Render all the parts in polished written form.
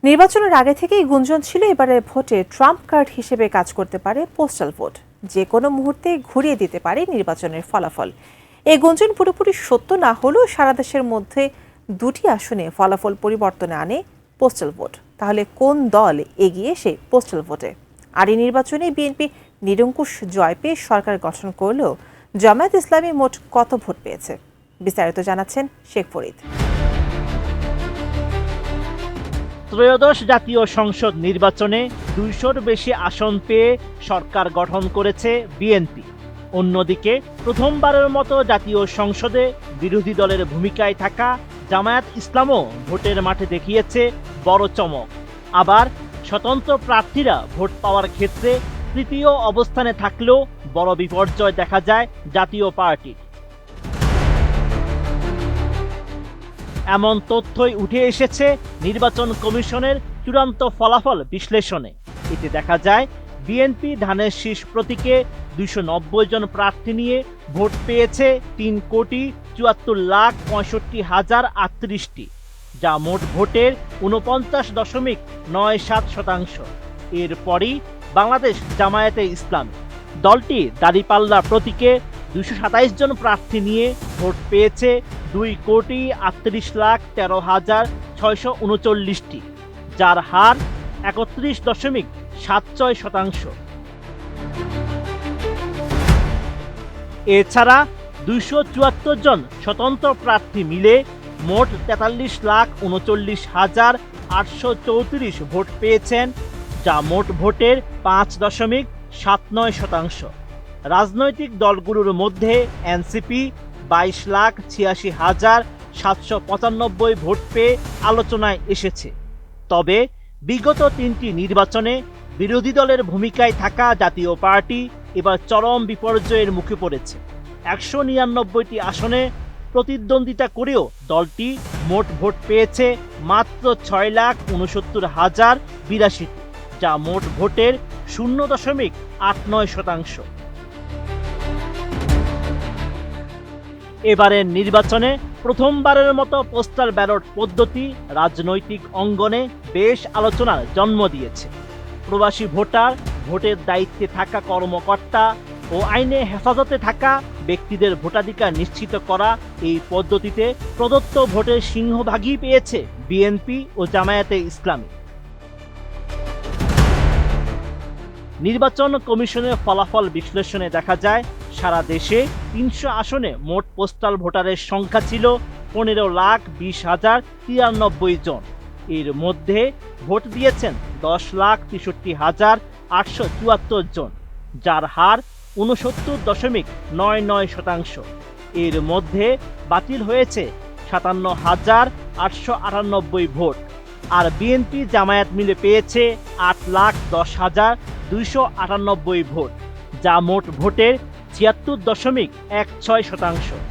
নির্বাচনের আগে থেকেই গুঞ্জন ছিল এবারের ভোটে ট্রাম্প কার্ড হিসেবে কাজ করতে পারে পোস্টাল ভোট। যে কোনো মুহূর্তে ঘুরিয়ে দিতে পারে নির্বাচনের ফলাফল। এই গুঞ্জন পুরোপুরি সত্য না হলেও সারা দেশের মধ্যে দুটি আসনে ফলাফল পরিবর্তনে আনে পোস্টাল ভোট। তাহলে কোন দল এগিয়ে সে পোস্টাল ভোটে? আর এই নির্বাচনে বিএনপি নিরঙ্কুশ জয় পেয়ে সরকার গঠন করলেও জামায়াত ইসলামী মোট কত ভোট পেয়েছে? বিস্তারিত জানাচ্ছেন শেখ ফরিদ। ত্রয়োদশ জাতীয় সংসদ নির্বাচনে 200-র বেশি আসন পেয়ে সরকার গঠন করেছে বিএনপি। অন্যদিকে প্রথমবারের মতো জাতীয় সংসদে বিরোধী দলের ভূমিকায় থাকা জামায়াত ইসলামও ভোটের মাঠে দেখিয়েছে বড় চমক। আবার স্বতন্ত্র প্রার্থীরা ভোট পাওয়ার ক্ষেত্রে তৃতীয় অবস্থানে থাকলেও বড় বিপর্যয় দেখা যায় জাতীয় পার্টির। এমন তথ্যই উঠে এসেছে নির্বাচন কমিশনের চূড়ান্ত ফলাফল বিশ্লেষণে। এতে দেখা যায় বিএনপি ধানের শীষ প্রতীকে 290 জন প্রার্থী নিয়ে ভোট পেয়েছে 3,74,65,038টি, যা মোট ভোটের 49.97%। এরপরই বাংলাদেশ জামায়াতে ইসলামী। দলটি দাঁড়িপাল্লা প্রতীকে 227 জন প্রার্থী নিয়ে ভোট পেয়েছে 2,38,13,639টি, যার হার 31.76%। এছাড়া 274 জন স্বতন্ত্র প্রার্থী মিলে মোট 43,39,834 ভোট পেয়েছেন, যা মোট ভোটের 5.79%। রাজনৈতিক দলগুলোর মধ্যে এনসিপি 22,86,795 ভোট পেয়ে আলোচনায় এসেছে। তবে বিগত 3টি নির্বাচনে বিরোধী দলের ভূমিকায় থাকা জাতীয় পার্টি এবার চরম বিপর্যয়ের মুখে পড়েছে। 199টি আসনে প্রতিদ্বন্দ্বিতা করেও দলটি মোট ভোট পেয়েছে মাত্র 6,69,082টি, যা মোট ভোটের 0.89%। এবারের নির্বাচনে প্রথমবারের মতো পোস্টাল ব্যালট পদ্ধতি রাজনৈতিক অঙ্গনে বেশ আলোচনার জন্ম দিয়েছে। প্রবাসী ভোটার, ভোটের দায়িত্বে থাকা কর্মকর্তা ও আইনে হেফাজতে থাকা ব্যক্তিদের ভোটাধিকার নিশ্চিত করা এই পদ্ধতিতে প্রদত্ত ভোটের সিংহভাগই পেয়েছে বিএনপি ও জামায়াতে ইসলামী। নির্বাচন কমিশনের ফলাফল বিশ্লেষণে দেখা যায় সারা দেশে 300 আসনে মোট পোস্টাল ভোটারের সংখ্যা ছিল 15,20,093 জন। এর মধ্যে ভোট দিয়েছেন 10,63,874 জন, যার হার 69.99%। এর মধ্যে বাতিল হয়েছে 57,898 ভোট। আর বিএনপি জামায়াত মিলে পেয়েছে 8,10,298 ভোট, যা মোট ভোটের 76.16%।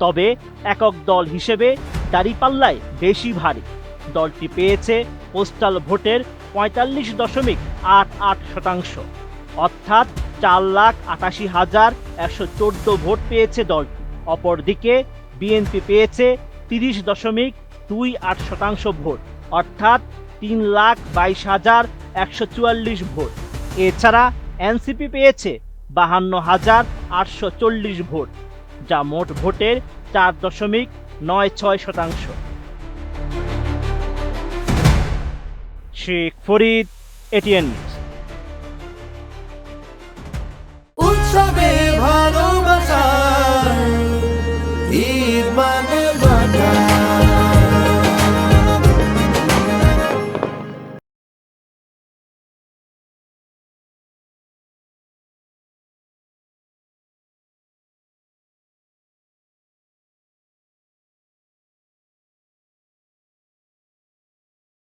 তবে একক দল হিসেবে দাঁড়িপাল্লায় বেশি ভারী। দলটি পেয়েছে পোস্টাল ভোটের 45.88%, অর্থাৎ 4,88,114 ভোট পেয়েছে দলটি। অপরদিকে বিএনপি পেয়েছে 30.28% ভোট, অর্থাৎ 3,22,144 ভোট। এছাড়া এনসিপি পেয়েছে 52,840 ভোট, যা মোট ভোটের 4.96%। Sheikh Farid, ATN news.